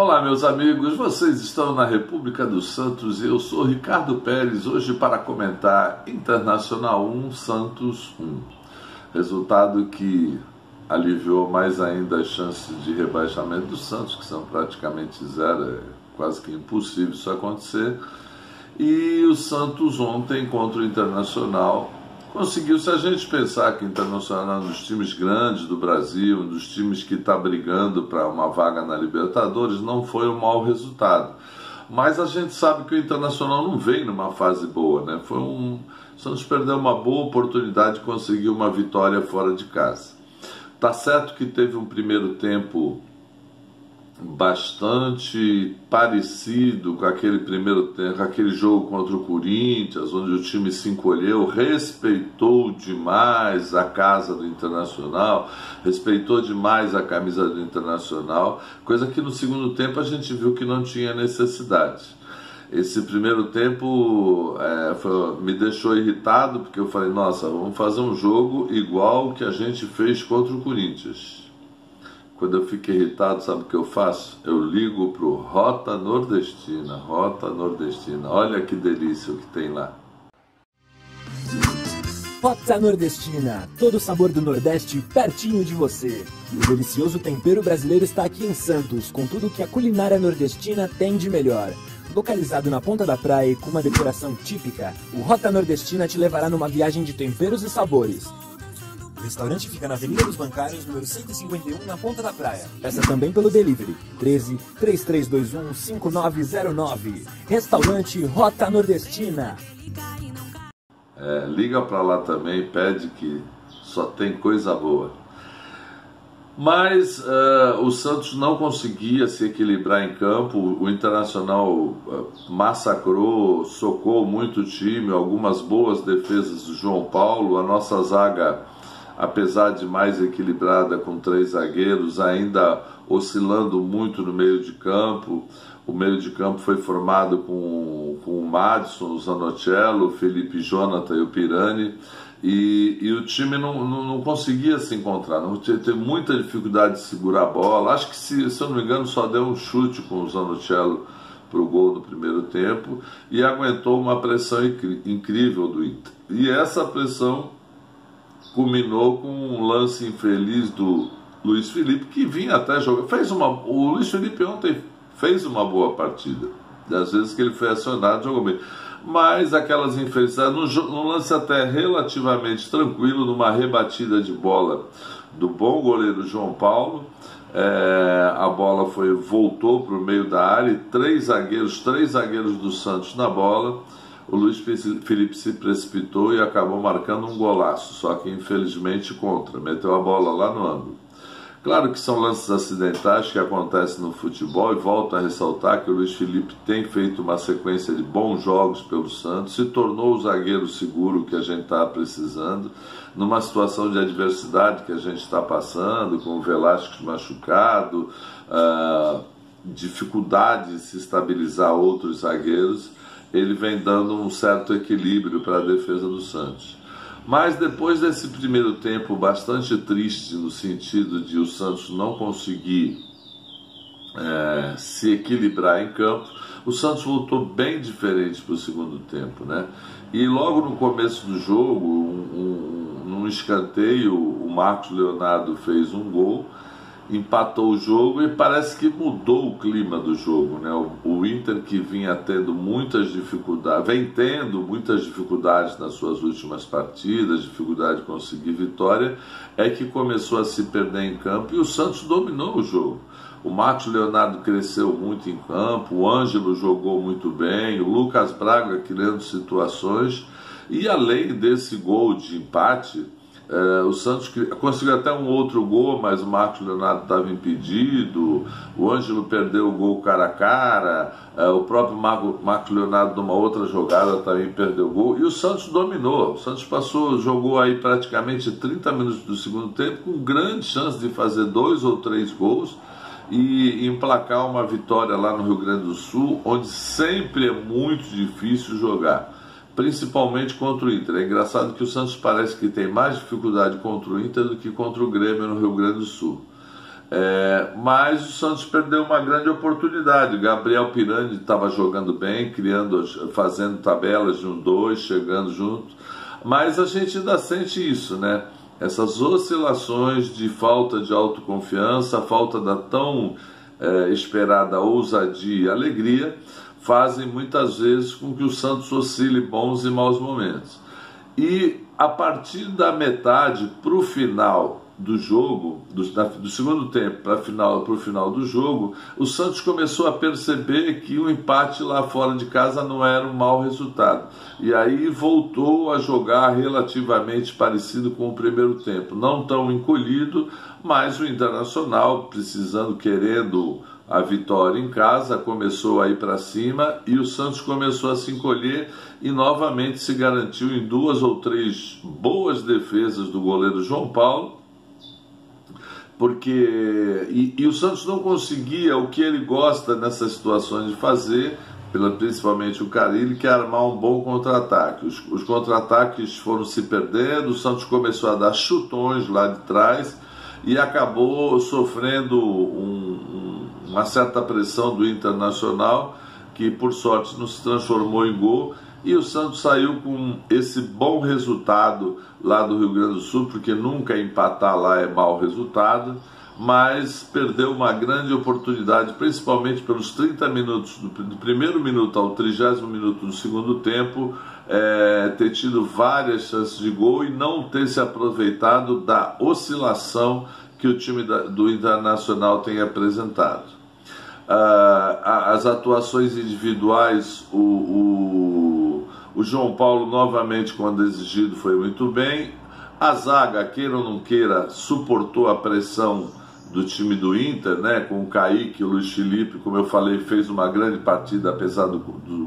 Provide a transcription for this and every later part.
Olá, meus amigos, vocês estão na República dos Santos e eu sou Ricardo Pérez, hoje para comentar Internacional 1, Santos 1. Resultado que aliviou mais ainda as chances de rebaixamento do Santos, que são praticamente zero, é quase que impossível isso acontecer. E o Santos ontem contra o Internacional conseguiu, se a gente pensar que o Internacional é um dos times grandes do Brasil, um dos times que está brigando para uma vaga na Libertadores, não foi um mau resultado. Mas a gente sabe que o Internacional não vem numa fase boa, né? O Santos perdeu uma boa oportunidade de conseguir uma vitória fora de casa. Tá certo que teve um primeiro tempo bastante parecido com aquele primeiro tempo, com aquele jogo contra o Corinthians, onde o time se encolheu, respeitou demais a casa do Internacional, respeitou demais a camisa do Internacional, coisa que no segundo tempo a gente viu que não tinha necessidade. Esse primeiro tempo me deixou irritado, porque eu falei, nossa, vamos fazer um jogo igual que a gente fez contra o Corinthians. Quando eu fico irritado, sabe o que eu faço? Eu ligo para o Rota Nordestina. Rota Nordestina. Olha que delícia o que tem lá. Rota Nordestina. Todo o sabor do Nordeste pertinho de você. O delicioso tempero brasileiro está aqui em Santos, com tudo que a culinária nordestina tem de melhor. Localizado na ponta da praia e com uma decoração típica, o Rota Nordestina te levará numa viagem de temperos e sabores. O restaurante fica na Avenida dos Bancários, número 151, na Ponta da Praia. Peça também pelo delivery, 13-3321-5909. Restaurante Rota Nordestina. Liga para lá também e pede que só tem coisa boa. Mas o Santos não conseguia se equilibrar em campo, o Internacional massacrou, socou muito o time, algumas boas defesas do João Paulo, a nossa zaga, apesar de mais equilibrada com 3 zagueiros, ainda oscilando muito no meio de campo. O meio de campo foi formado com o Madison, o Zanocello, o Felipe Jonathan e o Pirani, e o time não conseguia se encontrar, teve muita dificuldade de segurar a bola. Acho que, se eu não me engano, só deu um chute com o Zanocello para o gol no primeiro tempo e aguentou uma pressão incrível do Inter. E essa pressão culminou com um lance infeliz do Luiz Felipe, que vinha até jogar. O Luiz Felipe ontem fez uma boa partida. Das vezes que ele foi acionado, jogou bem. Mas aquelas infelicidades, num lance até relativamente tranquilo, numa rebatida de bola do bom goleiro João Paulo, a bola voltou para o meio da área e três zagueiros do Santos na bola. O Luiz Felipe se precipitou e acabou marcando um golaço, só que infelizmente contra, meteu a bola lá no ângulo. Claro que são lances acidentais que acontecem no futebol, e volto a ressaltar que o Luiz Felipe tem feito uma sequência de bons jogos pelo Santos, se tornou o zagueiro seguro que a gente está precisando, numa situação de adversidade que a gente está passando, com o Velasquez machucado, dificuldade de se estabilizar outros zagueiros. Ele vem dando um certo equilíbrio para a defesa do Santos. Mas depois desse primeiro tempo bastante triste, no sentido de o Santos não conseguir se equilibrar em campo, o Santos voltou bem diferente para o segundo tempo, né? E logo no começo do jogo, num escanteio, o Marcos Leonardo fez um gol, empatou o jogo e parece que mudou o clima do jogo, né? O Inter, que vinha tendo muitas dificuldades, vem tendo muitas dificuldades nas suas últimas partidas, dificuldade de conseguir vitória, é que começou a se perder em campo e o Santos dominou o jogo. O Marcos Leonardo cresceu muito em campo, o Ângelo jogou muito bem, o Lucas Braga criando situações, e além desse gol de empate, o Santos conseguiu até um outro gol, mas o Marcos Leonardo estava impedido, o Ângelo perdeu o gol cara a cara, o próprio Marcos Leonardo numa outra jogada também perdeu o gol, e o Santos dominou. O Santos jogou aí praticamente 30 minutos do segundo tempo com grande chance de fazer 2 ou 3 gols e emplacar uma vitória lá no Rio Grande do Sul, onde sempre é muito difícil jogar, principalmente contra o Inter. É engraçado que o Santos parece que tem mais dificuldade contra o Inter do que contra o Grêmio no Rio Grande do Sul. Mas o Santos perdeu uma grande oportunidade. Gabriel Pirani estava jogando bem, fazendo tabelas de 1-2, chegando junto, mas a gente ainda sente isso, né? Essas oscilações de falta de autoconfiança, falta da tão esperada ousadia e alegria, fazem muitas vezes com que o Santos oscile bons e maus momentos. E a partir da metade para o final do jogo, do segundo tempo para o final do jogo, o Santos começou a perceber que o empate lá fora de casa não era um mau resultado. E aí voltou a jogar relativamente parecido com o primeiro tempo. Não tão encolhido, mas o Internacional, querendo a vitória em casa, começou a ir para cima e o Santos começou a se encolher e novamente se garantiu em 2 ou 3 boas defesas do goleiro João Paulo, porque o Santos não conseguia o que ele gosta nessas situações de fazer, principalmente o Carille, que é armar um bom contra-ataque. Os contra-ataques foram se perdendo, o Santos começou a dar chutões lá de trás e acabou sofrendo uma certa pressão do Internacional, que por sorte não se transformou em gol, e o Santos saiu com esse bom resultado lá do Rio Grande do Sul, porque nunca empatar lá é mau resultado, mas perdeu uma grande oportunidade, principalmente pelos 30 minutos, do primeiro minuto ao 30º minuto do segundo tempo, ter tido várias chances de gol e não ter se aproveitado da oscilação que o time do Internacional tem apresentado. As atuações individuais, o João Paulo novamente, quando exigido, foi muito bem. A zaga, queira ou não queira, suportou a pressão do time do Inter, né? Com o Kaique e o Luiz Felipe, como eu falei, fez uma grande partida, apesar do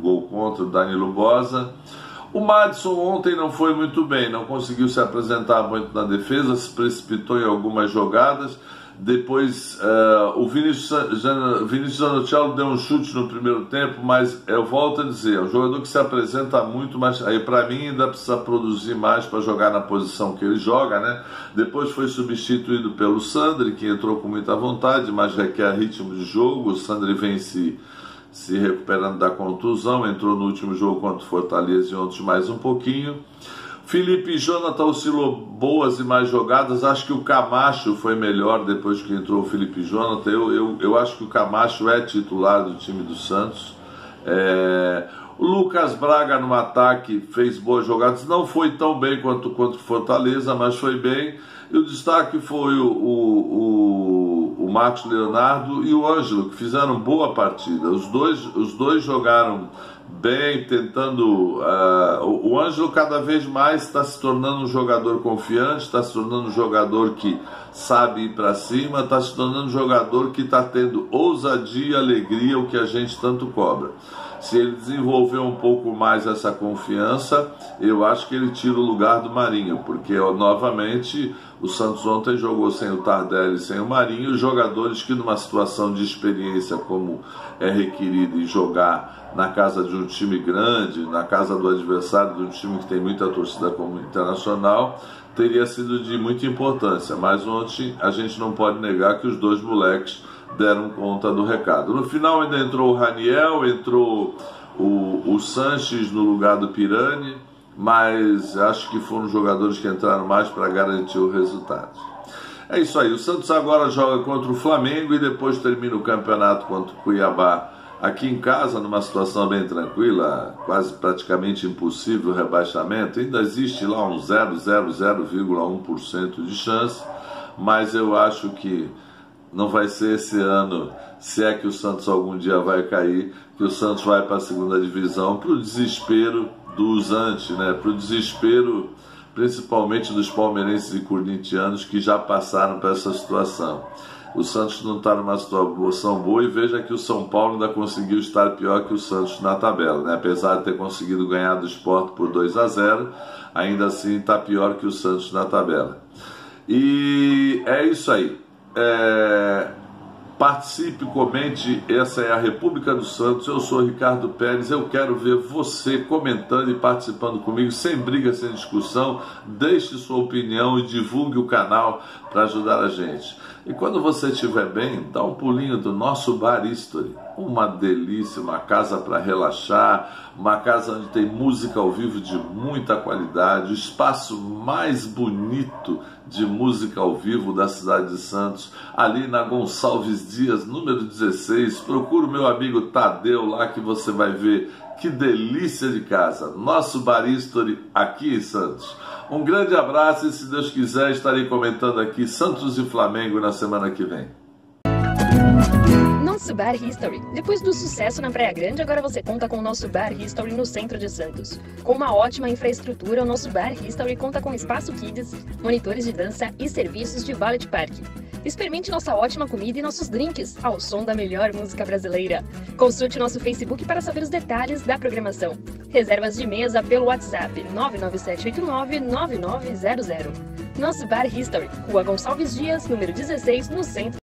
gol contra o Danilo Boza. O Madison ontem não foi muito bem, não conseguiu se apresentar muito na defesa, se precipitou em algumas jogadas. Depois o Vinícius Zanochello deu um chute no primeiro tempo, mas eu volto a dizer, é um jogador que se apresenta muito, mas aí para mim ainda precisa produzir mais para jogar na posição que ele joga, né? Depois foi substituído pelo Sandri, que entrou com muita vontade, mas requer ritmo de jogo. O Sandri vem se recuperando da contusão, entrou no último jogo contra o Fortaleza e ontem mais um pouquinho. Felipe e Jonathan oscilou boas e mais jogadas. Acho que o Camacho foi melhor depois que entrou o Felipe e Jonathan. Eu acho que o Camacho é titular do time do Santos. O Lucas Braga no ataque fez boas jogadas. Não foi tão bem quanto o Fortaleza, mas foi bem. E o destaque foi o Marcos Leonardo e o Ângelo, que fizeram boa partida. Os dois jogaram bem, tentando... o Ângelo cada vez mais está se tornando um jogador confiante, está se tornando um jogador que sabe ir para cima, está se tornando um jogador que está tendo ousadia e alegria, o que a gente tanto cobra. Se ele desenvolver um pouco mais essa confiança, eu acho que ele tira o lugar do Marinho, porque novamente o Santos ontem jogou sem o Tardelli e sem o Marinho, jogadores que numa situação de experiência como é requerido em jogar na casa de um time grande, na casa do adversário de um time que tem muita torcida como o Internacional, teria sido de muita importância. Mas ontem a gente não pode negar que os dois moleques deram conta do recado. No final ainda entrou o Raniel, entrou o Sanches no lugar do Pirani, mas acho que foram jogadores que entraram mais para garantir o resultado. É isso aí, o Santos agora joga contra o Flamengo e depois termina o campeonato contra o Cuiabá aqui em casa, numa situação bem tranquila, quase praticamente impossível o rebaixamento. Ainda existe lá um 0,1% de chance, mas eu acho que não vai ser esse ano, se é que o Santos algum dia vai cair, que o Santos vai para a segunda divisão, para o desespero dos antes, né? Para o desespero principalmente dos palmeirenses e corintianos que já passaram por essa situação. O Santos não está numa situação boa, e veja que o São Paulo ainda conseguiu estar pior que o Santos na tabela, né? Apesar de ter conseguido ganhar do Sport por 2-0, ainda assim está pior que o Santos na tabela. E é isso aí. Participe, comente. Essa é a República do Santos. Eu sou Ricardo Pérez. Eu quero ver você comentando e participando comigo, sem briga, sem discussão. Deixe sua opinião e divulgue o canal para ajudar a gente. E quando você estiver bem, dá um pulinho do nosso Bar History. Uma delícia, uma casa para relaxar, uma casa onde tem música ao vivo de muita qualidade, o espaço mais bonito de música ao vivo da cidade de Santos, ali na Gonçalves Dias, número 16. Procura o meu amigo Tadeu lá que você vai ver que delícia de casa. Nosso Bar History aqui em Santos. Um grande abraço e, se Deus quiser, estarei comentando aqui Santos e Flamengo na semana que vem. Nosso Bar History. Depois do sucesso na Praia Grande, agora você conta com o nosso Bar History no centro de Santos. Com uma ótima infraestrutura, o nosso Bar History conta com espaço kids, monitores de dança e serviços de valet park. Experimente nossa ótima comida e nossos drinks ao som da melhor música brasileira. Consulte nosso Facebook para saber os detalhes da programação. Reservas de mesa pelo WhatsApp 997899900. Nosso Bar History, Rua Gonçalves Dias, número 16, no centro